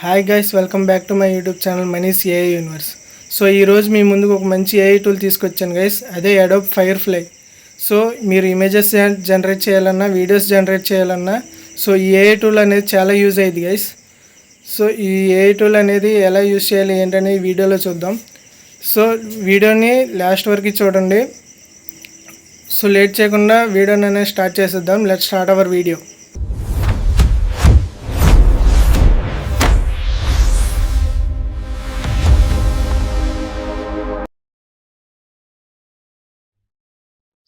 Hi guys, welcome back to my YouTube channel Mani's AI universe. So ఈరోజు మీ ముందుకు ఒక మంచి ఏఐ టూల్ తీసుకొచ్చాను గైస్. అదే అడోబ్ ఫైర్ ఫ్లై. సో మీరు ఇమేజెస్ జనరేట్ చేయాలన్నా, వీడియోస్ జనరేట్ చేయాలన్నా సో ఈ ఏఐ టూల్ అనేది చాలా యూజ్ అయ్యింది గైస్. సో ఈ ఏఐ టూల్ అనేది ఎలా యూజ్ చేయాలి ఏంటనేది వీడియోలో చూద్దాం. సో వీడియోని లాస్ట్ వరకు చూడండి. సో లేట్ చేయకుండా వీడియోని అనేది స్టార్ట్ చేసేద్దాం. Let's start our video.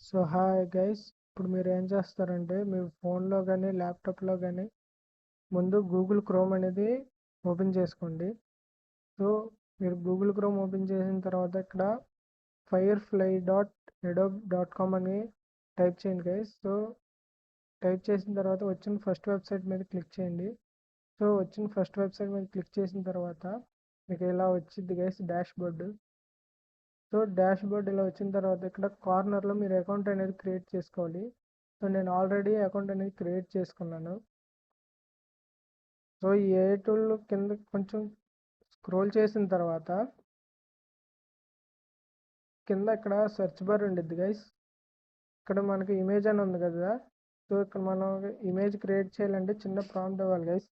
So hi guys, ఇప్పుడు మీరు ఏం చేస్తారంటే మీ ఫోన్లో కానీ ల్యాప్టాప్లో కానీ ముందు గూగుల్ క్రోమ్ అనేది ఓపెన్ చేసుకోండి. సో మీరు గూగుల్ క్రోమ్ ఓపెన్ చేసిన తర్వాత ఇక్కడ firefly.adobe.com అని టైప్ చేయండి గైస్. సో టైప్ చేసిన తర్వాత వచ్చిన ఫస్ట్ వెబ్సైట్ మీద క్లిక్ చేయండి. సో వచ్చిన ఫస్ట్ వెబ్సైట్ మీద క్లిక్ చేసిన తర్వాత మీకు ఇలా వచ్చింది guys dash board. So dash board ఇలా వచ్చిన తర్వాత ఇక్కడ కార్నర్లో మీరు అకౌంట్ అనేది క్రియేట్ చేసుకోవాలి. సో నేను ఆల్రెడీ అకౌంట్ అనేది క్రియేట్ చేసుకున్నాను. సో ఈ ఏ టూల్ కింద కొంచెం స్క్రోల్ చేసిన తర్వాత కింద ఇక్కడ సెర్చ్ బార్ ఉండిద్ది గైస్. ఇక్కడ మనకి ఇమేజ్ అని ఉంది కదా. సో ఇక్కడ మనం ఇమేజ్ క్రియేట్ చేయాలంటే చిన్న ప్రాంప్ట్ ఇవ్వాలి గైస్.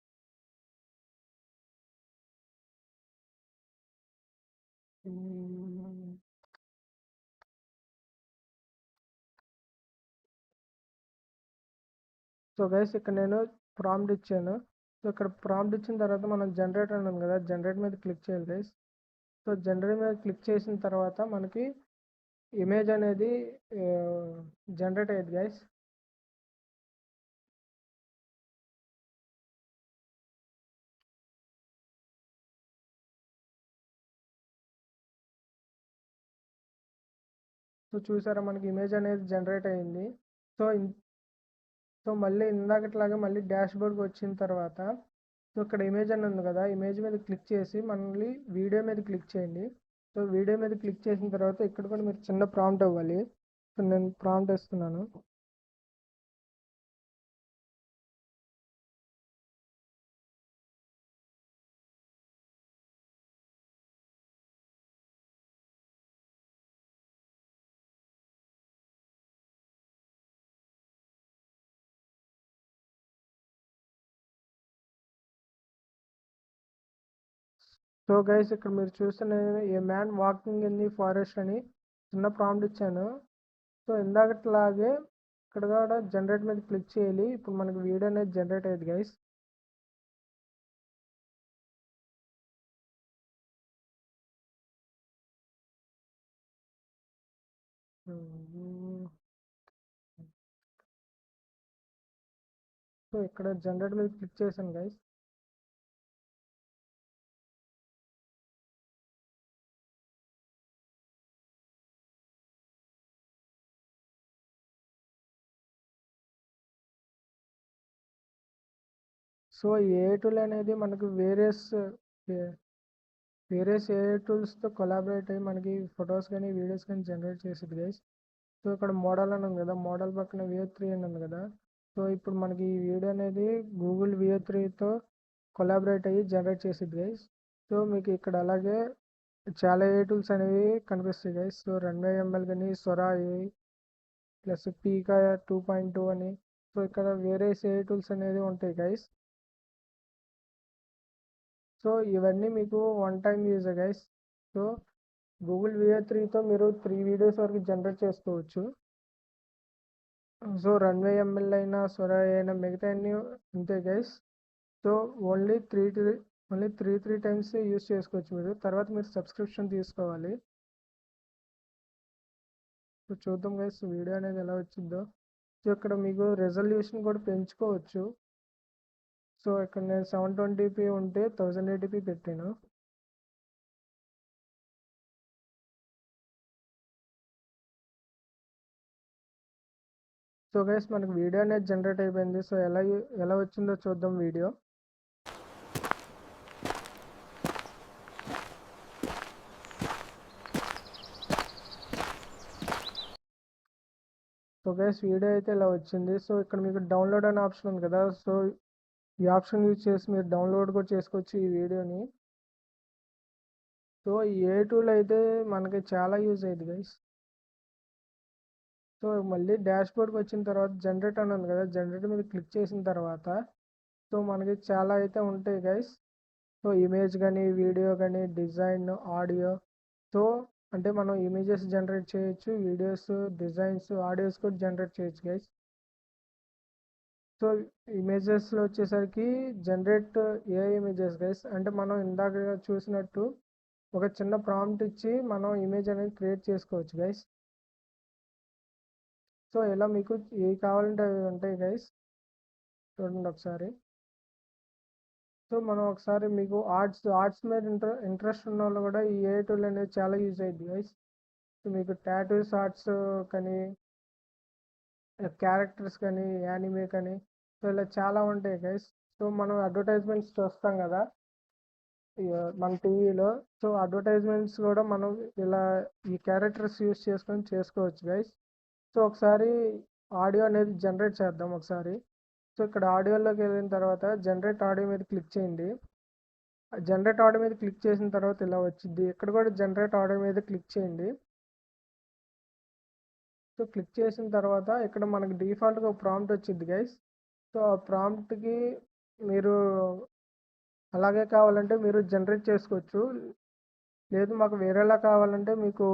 సో గైస్ ఇక్కడ నేను ప్రాంప్ట్ ఇచ్చాను. సో ఇక్కడ ప్రాంప్ట్ ఇచ్చిన తర్వాత మనం జనరేట్ అని ఉంది కదా, జనరేట్ మీద క్లిక్ చేయాలి గైస్. సో జనరేట్ మీద క్లిక్ చేసిన తర్వాత మనకి ఇమేజ్ అనేది జనరేట్ అయ్యేది గైస్. సో చూసారా మనకి ఇమేజ్ అనేది జనరేట్ అయ్యింది. సో సో మళ్ళీ ఇందాకట్లాగా మళ్ళీ డాష్ బోర్డ్కి వచ్చిన తర్వాత సో ఇక్కడ ఇమేజ్ అని ఉంది కదా, ఇమేజ్ మీద క్లిక్ చేసి మళ్ళీ వీడియో మీద క్లిక్ చేయండి. సో వీడియో మీద క్లిక్ చేసిన తర్వాత ఇక్కడ కూడా మీరు చిన్న ప్రాంప్ట్ ఇవ్వాలి. సో నేను ప్రాంప్ట్ ఇస్తున్నాను. సో గైస్ ఇక్కడ మీరు చూస్తున్న ఏ man walking in the forest అని చిన్న ప్రాంప్ట్ ఇచ్చాను. సో ఇందాకట్లాగే ఇక్కడ కూడా జనరేట్ మీద క్లిక్ చేయాలి. ఇప్పుడు మనకి వీడియో అనేది జనరేట్ అయ్యేది గైస్. సో ఇక్కడ జనరేట్ మీద క్లిక్ చేశాను గైస్. సో ఏ టూల్ అనేది మనకు వేరియస్ ఏ టూల్స్తో కొలాబరేట్ అయ్యి మనకి ఫొటోస్ కానీ వీడియోస్ కానీ జనరేట్ చేసేది గైస్. సో ఇక్కడ మోడల్ అని ఉంది కదా, మోడల్ పక్కన VO3 అని ఉంది కదా. సో ఇప్పుడు మనకి ఈ వీడియో అనేది గూగుల్ VO3తో కొలాబరేట్ అయ్యి జనరేట్ చేసేది గైస్. సో మీకు ఇక్కడ అలాగే చాలా ఏ టూల్స్ అనేవి కనిపిస్తాయి గైస్. సో Runway ML కానీ సొరా AI ప్లస్ పీకా 2.2 అని. సో ఇక్కడ వేరే ఏ టూల్స్ అనేది ఉంటాయి గైస్. సో ఇవన్నీ మీకు one time use guys. So Google VO3తో మీరు 3 వీడియోస్ వరకు జనరేట్ చేసుకోవచ్చు. సో Runway ML అయినా సొరా అయినా మిగతా అన్నీ అంతే guys. So only three times use చేసుకోవచ్చు మీరు. తర్వాత మీరు సబ్స్క్రిప్షన్ తీసుకోవాలి. సో చూద్దాం గైస్ వీడియో అనేది ఎలా వచ్చిందో. సో ఇక్కడ మీకు రెజల్యూషన్ కూడా పెంచుకోవచ్చు. సో ఇక్కడ నేను 720p ఉంటే 1080p పెట్టాను. సో గైస్ మనకు వీడియో అనేది జనరేట్ అయిపోయింది. సో ఎలా వచ్చిందో చూద్దాం వీడియో. సో గైస్ వీడియో అయితే ఇలా వచ్చింది. సో ఇక్కడ మీకు డౌన్లోడ్ అనే ఆప్షన్ ఉంది కదా. సో ఈ ఆప్షన్ యూజ్ చేసి మీరు డౌన్లోడ్ కూడా చేసుకోవచ్చు ఈ వీడియోని. సో ఈ ఏ టూల్ అయితే మనకి చాలా యూజ్ అయ్యింది గైస్. సో మళ్ళీ డాష్ బోర్డ్కి వచ్చిన తర్వాత జనరేట్ అని ఉంది కదా, జనరేట్ మీద క్లిక్ చేసిన తర్వాత సో మనకి చాలా అయితే ఉంటాయి గైస్. సో ఇమేజ్ కానీ, వీడియో కానీ, డిజైన్, ఆడియో. సో అంటే మనం ఇమేజెస్ జనరేట్ చేయొచ్చు, వీడియోస్, డిజైన్స్, ఆడియోస్ కూడా జనరేట్ చేయొచ్చు గైస్. సో ఇమేజెస్లో వచ్చేసరికి జనరేట్ ఏ ఇమేజెస్ గైస్, అంటే మనం ఇందాక చూసినట్టు ఒక చిన్న ప్రాంప్ట్ ఇచ్చి మనం ఇమేజ్ అనేది క్రియేట్ చేసుకోవచ్చు గైస్. సో ఇలా మీకు ఏ కావాలంటే అవి ఉంటాయి గైస్, చూడండి ఒకసారి. సో మనం ఒకసారి మీకు ఆర్ట్స్ మీద ఇంట్రెస్ట్ ఉన్న వాళ్ళు కూడా ఈ ఏ టూల్ అనేది చాలా యూజ్ అయ్యింది గైస్. సో మీకు టాటూస్ ఆర్ట్స్ కానీ, క్యారెక్టర్స్ కానీ, యానిమే కానీ, సో ఇలా చాలా ఉంటాయి గైస్. సో మనం అడ్వర్టైజ్మెంట్స్ చూస్తాం కదా మన టీవీలో. సో అడ్వర్టైజ్మెంట్స్ కూడా మనం ఇలా ఈ క్యారెక్టర్స్ యూజ్ చేసుకొని చేసుకోవచ్చు గైస్. సో ఒకసారి ఆడియో అనేది జనరేట్ చేద్దాం ఒకసారి. సో ఇక్కడ ఆడియోలోకి వెళ్ళిన తర్వాత జనరేట్ ఆడియో మీద క్లిక్ చేయండి. జనరేట్ ఆడియో మీద క్లిక్ చేసిన తర్వాత ఇలా వచ్చింది. ఇక్కడ కూడా జనరేట్ ఆడియో మీద క్లిక్ చేయండి. సో క్లిక్ చేసిన తర్వాత ఇక్కడ మనకి డిఫాల్ట్గా ప్రాంప్ట్ వచ్చింది గైస్. సో ఆ ప్రాంప్ట్కి మీరు అలాగే కావాలంటే మీరు జనరేట్ చేసుకోవచ్చు, లేదు మాకు వేరేలా కావాలంటే మీకు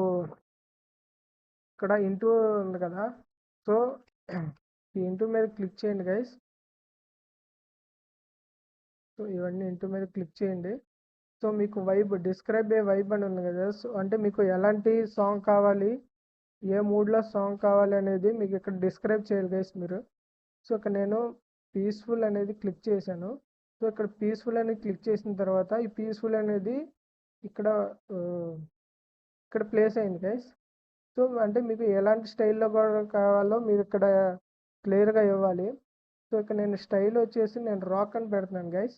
ఇక్కడ ఇంటూ ఉంది కదా, సో ఈ ఇంటూ మీద క్లిక్ చేయండి గైస్. సో ఇవన్నీ ఇంటూ మీద క్లిక్ చేయండి. సో మీకు వైబ్, డిస్క్రైబ్ ఏ వైబ్ అని ఉంది కదా, సో అంటే మీకు ఎలాంటి సాంగ్ కావాలి, ఏ మూడ్లో సాంగ్ కావాలి అనేది మీకు ఇక్కడ డిస్క్రైబ్ చేయాలి గైస్ మీరు. సో ఇక్కడ నేను పీస్ఫుల్ అనేది క్లిక్ చేశాను. సో ఇక్కడ పీస్ఫుల్ అనేది క్లిక్ చేసిన తర్వాత ఈ పీస్ఫుల్ అనేది ఇక్కడ ప్లేస్ అయింది గైస్. సో అంటే మీకు ఎలాంటి స్టైల్లో కూడా కావాలో మీరు ఇక్కడ క్లియర్గా ఇవ్వాలి. సో ఇక్కడ నేను స్టైల్ వచ్చేసి నేను రాక్ అని పెడుతున్నాను గైస్.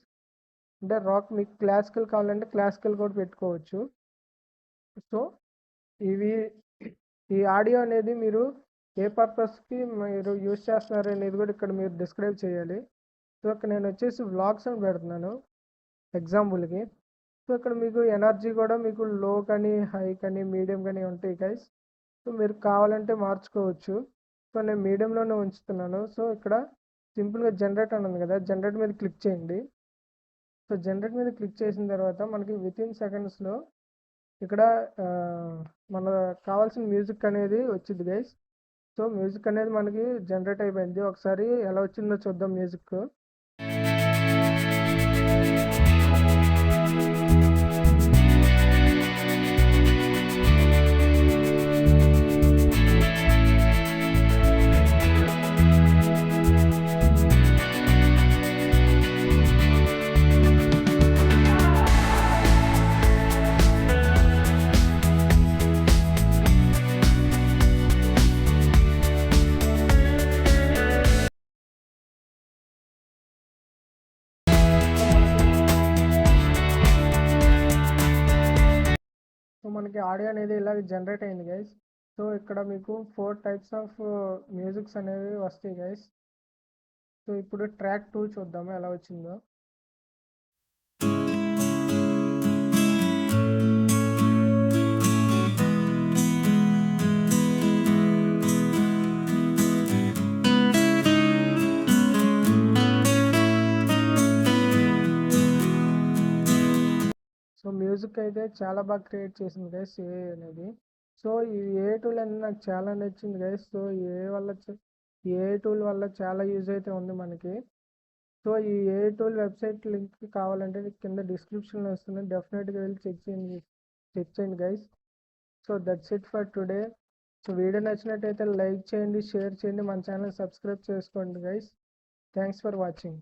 అంటే రాక్, మీకు క్లాసికల్ కావాలంటే క్లాసికల్ కూడా పెట్టుకోవచ్చు. సో ఈ ఆడియో అనేది మీరు ఏ పర్పస్కి మీరు యూజ్ చేస్తున్నారు అనేది కూడా ఇక్కడ మీరు డిస్క్రైబ్ చేయాలి. సో ఇక్కడ నేను వచ్చేసి వ్లాగ్స్ అని పెడుతున్నాను ఎగ్జాంపుల్కి. సో ఇక్కడ మీకు ఎనర్జీ కూడా మీకు లో కానీ, హై కానీ, మీడియం కానీ ఉంటాయి గైస్. సో మీరు కావాలంటే మార్చుకోవచ్చు. సో నేను మీడియంలోనే ఉంచుతున్నాను. సో ఇక్కడ సింపుల్గా జనరేట్ అని ఉంది కదా, జనరేట్ మీద క్లిక్ చేయండి. సో జనరేట్ మీద క్లిక్ చేసిన తర్వాత మనకి వితిన్ సెకండ్స్లో ఇక్కడ మనకు కావాల్సిన మ్యూజిక్ అనేది వచ్చింది గైస్. సో మ్యూజిక్ అనేది మనకి జనరేట్ అయిపోయింది. ఒకసారి ఎలా వచ్చిందో చూద్దాం మ్యూజిక్. సో మనకి ఆడియో అనేది ఇలా జనరేట్ అయింది గైస్. సో ఇక్కడ మీకు 4 టైప్స్ ఆఫ్ మ్యూజిక్స్ అనేవి వస్తాయి గైస్. సో ఇప్పుడు ట్రాక్ 2 చూద్దాము ఎలా వచ్చిందో. సో మ్యూజిక్ అయితే చాలా బాగా క్రియేట్ చేసింది గైస్ ఏ అనేది. సో ఈ ఏ టూల్ అనేది నాకు చాలా నచ్చింది గైస్. సో ఏ టూల్ వల్ల చాలా యూజ్ అయితే ఉంది మనకి. సో ఈ ఏ టూల్ వెబ్సైట్ లింక్ కావాలంటే కింద డిస్క్రిప్షన్లో వస్తుంది, డెఫినెట్గా వెళ్ళి చెక్ చేయండి guys. So that's it for today. So video నచ్చినట్టయితే లైక్ చేయండి, షేర్ చేయండి, మన ఛానల్ సబ్స్క్రైబ్ చేసుకోండి గైస్. Thanks for watching.